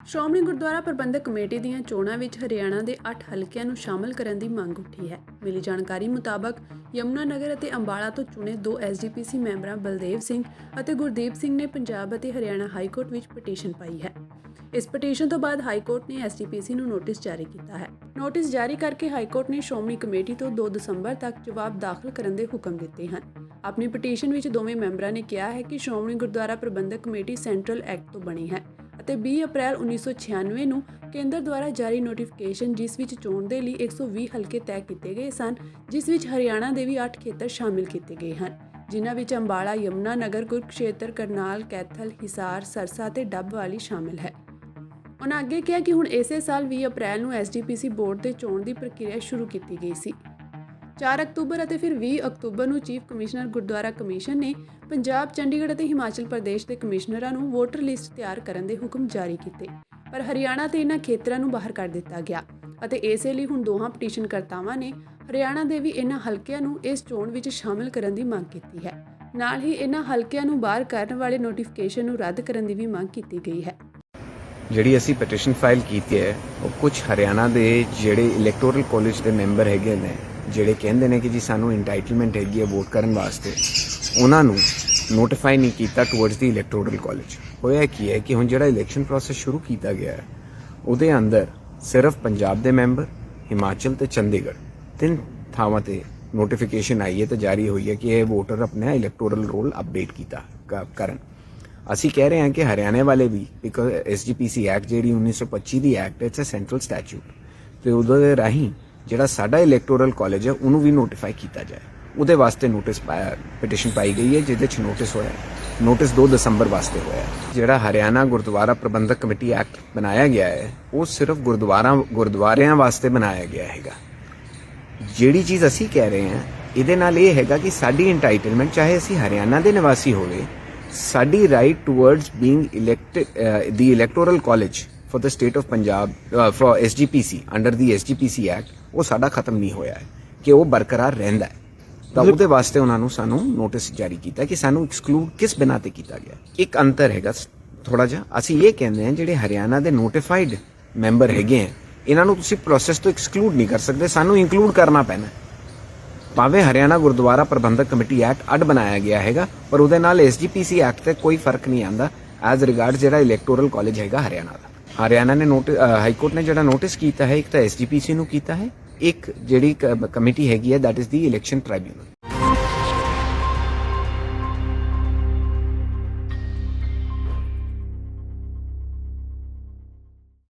ਸ਼੍ਰੋਮਣੀ ਗੁਰਦੁਆਰਾ ਪ੍ਰਬੰਧਕ committee ਦੀਆਂ ਚੋਣਾਂ ਵਿੱਚ ਹਰਿਆਣਾ ਦੇ 8 ਹਲਕਿਆਂ ਨੂੰ ਸ਼ਾਮਲ ਕਰਨ ਦੀ ਮੰਗ ਉੱਠੀ ਹੈ। ਮਿਲੀ ਜਾਣਕਾਰੀ ਮੁਤਾਬਕ ਯਮੁਨਾ ਨਗਰ ਅਤੇ ਅੰਬਾਲਾ ਤੋਂ ਚੁਣੇ 2 ਐਸਜੀਪੀਸੀ ਮੈਂਬਰਾਂ ਬਲਦੇਵ ਸਿੰਘ ਅਤੇ ਗੁਰਦੀਪ ਸਿੰਘ ਨੇ ਪੰਜਾਬ ਅਤੇ ਹਰਿਆਣਾ ਹਾਈ ਕੋਰਟ ਵਿੱਚ ਪਟੀਸ਼ਨ ਪਾਈ ਹੈ। ਇਸ ਪਟੀਸ਼ਨ ਤੋਂ ਬਾਅਦ ਹਾਈ ਕੋਰਟ ਨੇ ਐਸਜੀਪੀਸੀ ਨੂੰ ਨੋਟਿਸ ਜਾਰੀ ਕੀਤਾ ਹੈ। ਨੋਟਿਸ ਜਾਰੀ ਕਰਕੇ ਹਾਈ ਕੋਰਟ ਨੇ ਸ਼੍ਰੋਮਣੀ ਕਮੇਟੀ ਤੋਂ 2 ਦਸੰਬਰ ਤੱਕ ਜਵਾਬ ਦਾਖਲ ਕਰਨ ਦੇ ਹੁਕਮ ਦਿੱਤੇ ਹਨ। ਆਪਣੀ ਪਟੀਸ਼ਨ ਵਿੱਚ ਦੋਵੇਂ ਮੈਂਬਰਾਂ ਨੇ ਕਿਹਾ ਹੈ ਕਿ ਸ਼੍ਰੋਮਣੀ ਗੁਰਦੁਆਰਾ ਪ੍ਰਬੰਧਕ ਕਮੇਟੀ ਸੈਂਟਰਲ ਐਕਟ ਤੋਂ ਬਣੀ ਹੈ ਅਤੇ 20 ਅਪ੍ਰੈਲ 1996 ਨੂੰ ਕੇਂਦਰ ਦੁਆਰਾ ਜਾਰੀ ਨੋਟੀਫਿਕੇਸ਼ਨ ਜਿਸ ਵਿੱਚ ਚੋਣ ਦੇ ਲਈ 120 ਹਲਕੇ ਤੈਅ ਕੀਤੇ ਗਏ ਸਨ, ਜਿਸ ਵਿੱਚ ਹਰਿਆਣਾ ਦੇ ਵੀ 8 ਖੇਤਰ ਸ਼ਾਮਿਲ ਕੀਤੇ ਗਏ ਹਨ, ਜਿਨ੍ਹਾਂ ਵਿੱਚ ਅੰਬਾਲਾ, ਯਮੁਨਾ ਨਗਰ, ਕੁਰੂਕਸ਼ੇਤਰ, ਕਰਨਾਲ, ਕੈਥਲ, ਹਿਸਾਰ, ਸਰਸਾ ਤੇ ਡੱਬਵਾਲੀ ਸ਼ਾਮਿਲ ਹੈ। ਉਨ੍ਹਾਂ ਅੱਗੇ ਕਿਹਾ ਕਿ ਹੁਣ ਇਸੇ ਸਾਲ 20 ਅਪ੍ਰੈਲ ਨੂੰ ਐਸਜੀਪੀਸੀ ਬੋਰਡ ਦੇ ਚੋਣ ਦੀ ਪ੍ਰਕਿਰਿਆ ਸ਼ੁਰੂ ਕੀਤੀ ਗਈ ਸੀ। 4 ਅਕਤੂਬਰ ਅਤੇ ਫਿਰ 20 ਅਕਤੂਬਰ ਨੂੰ ਚੀਫ ਕਮਿਸ਼ਨਰ ਗੁਰਦੁਆਰਾ ਕਮਿਸ਼ਨ ਨੇ ਪੰਜਾਬ, ਚੰਡੀਗੜ੍ਹ ਅਤੇ ਹਿਮਾਚਲ ਪ੍ਰਦੇਸ਼ ਦੇ ਕਮਿਸ਼ਨਰਾਂ ਨੂੰ ਵੋਟਰ ਲਿਸਟ ਤਿਆਰ ਕਰਨ ਦੇ ਹੁਕਮ ਜਾਰੀ ਕੀਤੇ, ਪਰ ਹਰਿਆਣਾ ਤੇ ਇਹਨਾਂ ਖੇਤਰਾਂ ਨੂੰ ਬਾਹਰ ਕਰ ਦਿੱਤਾ ਗਿਆ ਅਤੇ ਇਸੇ ਲਈ ਹੁਣ ਦੋਹਾਂ ਪਟੀਸ਼ਨਕਰਤਾਵਾਂ ਨੇ ਹਰਿਆਣਾ ਦੇ ਵੀ ਇਹਨਾਂ ਹਲਕਿਆਂ ਨੂੰ ਇਸ ਚੋਣ ਵਿੱਚ ਸ਼ਾਮਲ ਕਰਨ ਦੀ ਮੰਗ ਕੀਤੀ ਹੈ। ਨਾਲ ਹੀ ਇਹਨਾਂ ਹਲਕਿਆਂ ਨੂੰ ਬਾਹਰ ਕਰਨ ਵਾਲੇ ਨੋਟੀਫਿਕੇਸ਼ਨ ਨੂੰ ਰੱਦ ਕਰਨ ਦੀ ਵੀ ਮੰਗ ਕੀਤੀ ਗਈ ਹੈ। ਜਿਹੜੀ ਅਸੀਂ ਪਟੀਸ਼ਨ ਫਾਈਲ ਕੀਤੀ ਹੈ ਉਹ ਕੁਝ ਹਰਿਆਣਾ ਦੇ ਜਿਹੜੇ ਇਲੈਕਟੋਰਲ ਕਾਲਜ ਦੇ ਮੈਂਬਰ ਹੈਗੇ ਨੇ, ਜਿਹੜੇ ਕਹਿੰਦੇ ਨੇ ਕਿ ਜੀ ਸਾਨੂੰ ਇੰਟਾਈਟਲਮੈਂਟ ਹੈਗੀ ਹੈ ਵੋਟ ਕਰਨ ਵਾਸਤੇ, ਉਹਨਾਂ ਨੂੰ ਨੋਟੀਫਾਈ ਨਹੀਂ ਕੀਤਾ ਟੁਵਰਡਸ ਦੀ ਇਲੈਕਟੋਰਲ ਕਾਲਜ। ਹੋਇਆ ਕੀ ਹੈ ਕਿ ਹੁਣ ਜਿਹੜਾ ਇਲੈਕਸ਼ਨ ਪ੍ਰੋਸੈਸ ਸ਼ੁਰੂ ਕੀਤਾ ਗਿਆ ਹੈ ਉਹਦੇ ਅੰਦਰ ਸਿਰਫ ਪੰਜਾਬ ਦੇ ਮੈਂਬਰ, ਹਿਮਾਚਲ ਤੇ ਚੰਡੀਗੜ੍ਹ 3 ਥਾਵਾਂ ਤੇ ਨੋਟੀਫਿਕੇਸ਼ਨ ਆਈ ਹੈ ਤੇ ਜਾਰੀ ਹੋਈ ਹੈ ਕਿ ਇਹ ਵੋਟਰ ਆਪਣਾ ਇਲੈਕਟੋਰਲ ਰੋਲ ਅਪਡੇਟ ਕੀਤਾ ਕਰਨ। ਅਸੀਂ ਕਹਿ ਰਹੇ ਹਾਂ ਕਿ ਹਰਿਆਣੇ ਵਾਲੇ ਵੀ ਬਿਕੋਜ਼ ਐਸਜੀਪੀਸੀ ਐਕਟ ਜਿਹੜੀ 1925 ਦੀ ਐਕਟ ਇਟਸ ਅ ਸੈਂਟਰਲ ਸਟੈਚੂਟ ਤੇ ਉਹਦੇ ਰਾਹੀਂ ਜਿਹੜਾ ਸਾਡਾ ਇਲੈਕਟੋਰਲ ਕਾਲਜ ਹੈ ਉਹਨੂੰ ਵੀ ਨੋਟੀਫਾਈ ਕੀਤਾ ਜਾਏ। ਉਹਦੇ ਵਾਸਤੇ ਨੋਟਿਸ ਪਾਇਆ, ਪਟੀਸ਼ਨ ਪਾਈ ਗਈ ਹੈ, ਜਿਹਦੇ 'ਚ ਨੋਟਿਸ ਹੋਇਆ। ਨੋਟਿਸ 2 ਦਸੰਬਰ ਵਾਸਤੇ ਹੋਇਆ। ਜਿਹੜਾ ਹਰਿਆਣਾ ਗੁਰਦੁਆਰਾ ਪ੍ਰਬੰਧਕ ਕਮੇਟੀ ਐਕਟ ਬਣਾਇਆ ਗਿਆ ਹੈ ਉਹ ਸਿਰਫ ਗੁਰਦੁਆਰਿਆਂ ਵਾਸਤੇ ਬਣਾਇਆ ਗਿਆ ਹੈਗਾ। ਜਿਹੜੀ ਚੀਜ਼ ਅਸੀਂ ਕਹਿ ਰਹੇ ਹਾਂ ਇਹਦੇ ਨਾਲ ਇਹ ਹੈਗਾ ਕਿ ਸਾਡੀ ਇੰਟਾਈਟਲਮੈਂਟ, ਚਾਹੇ ਅਸੀਂ ਹਰਿਆਣਾ ਦੇ ਨਿਵਾਸੀ ਹੋਵੇ, ਸਾਡੀ right towards being elected the electoral college for the state of Punjab for SGPC under the SGPC act वो साडा खत्म नहीं होया है कि वो बरकरार रहिंदा है। तो ਉਹਦੇ ਵਾਸਤੇ ਉਹਨਾਂ ਨੂੰ ਸਾਨੂੰ ਨੋਟਿਸ ਜਾਰੀ ਕੀਤਾ ਕਿ ਸਾਨੂੰ ਐਕਸਕਲੂਡ ਕਿਸ ਬਿਨਾਂ ਤੇ ਕੀਤਾ ਗਿਆ। ਇੱਕ ਅੰਤਰ ਹੈਗਾ ਥੋੜਾ ਜਿਹਾ। ਅਸੀਂ ਇਹ ਕਹਿੰਦੇ ਹਾਂ ਜਿਹੜੇ ਹਰਿਆਣਾ ਦੇ ਨੋਟੀਫਾਈਡ ਮੈਂਬਰ ਹੈਗੇ ਆ ਇਹਨਾਂ ਨੂੰ ਤੁਸੀਂ ਪ੍ਰੋਸੈਸ ਤੋਂ ਐਕਸਕਲੂਡ ਨਹੀਂ ਕਰ ਸਕਦੇ, ਸਾਨੂੰ ਇਨਕਲੂਡ ਕਰਨਾ ਪੈਣਾ। ਭਾਵੇਂ ਹਰਿਆਣਾ ਗੁਰਦੁਆਰਾ ਪ੍ਰਬੰਧਕ ਕਮੇਟੀ ਐਕਟ ਅੱਡ ਬਣਾਇਆ ਗਿਆ ਹੈਗਾ ਪਰ ਉਹਦੇ ਨਾਲ ਐਸਜੀਪੀਸੀ ਐਕਟ ਤੇ ਕੋਈ ਫਰਕ ਨਹੀਂ ਆਉਂਦਾ ਐਜ਼ ਰਿਗਾਰਡ ਜਿਹੜਾ ਇਲੈਕਟੋਰਲ ਕਾਲਜ ਹੈਗਾ ਹਰਿਆਣਾ ਦਾ। ਹਰਿਆਣਾ ਨੇ ਹਾਈ ਕੋਰਟ ਨੇ ਜਿਹੜਾ ਨੋਟਿਸ ਕੀਤਾ ਹੈ ਇੱਕ ਤਾਂ ਐਸਜੀਪੀਸੀ ਨੂੰ ਕੀਤਾ ਹੈ, ਇੱਕ ਜਿਹੜੀ ਕਮੇਟੀ ਹੈਗੀ ਹੈ ਦੈਟ ਇਜ਼ ਦੀ ਇਲੈਕਸ਼ਨ ਟ੍ਰਾਈਬਿਊਨਲ।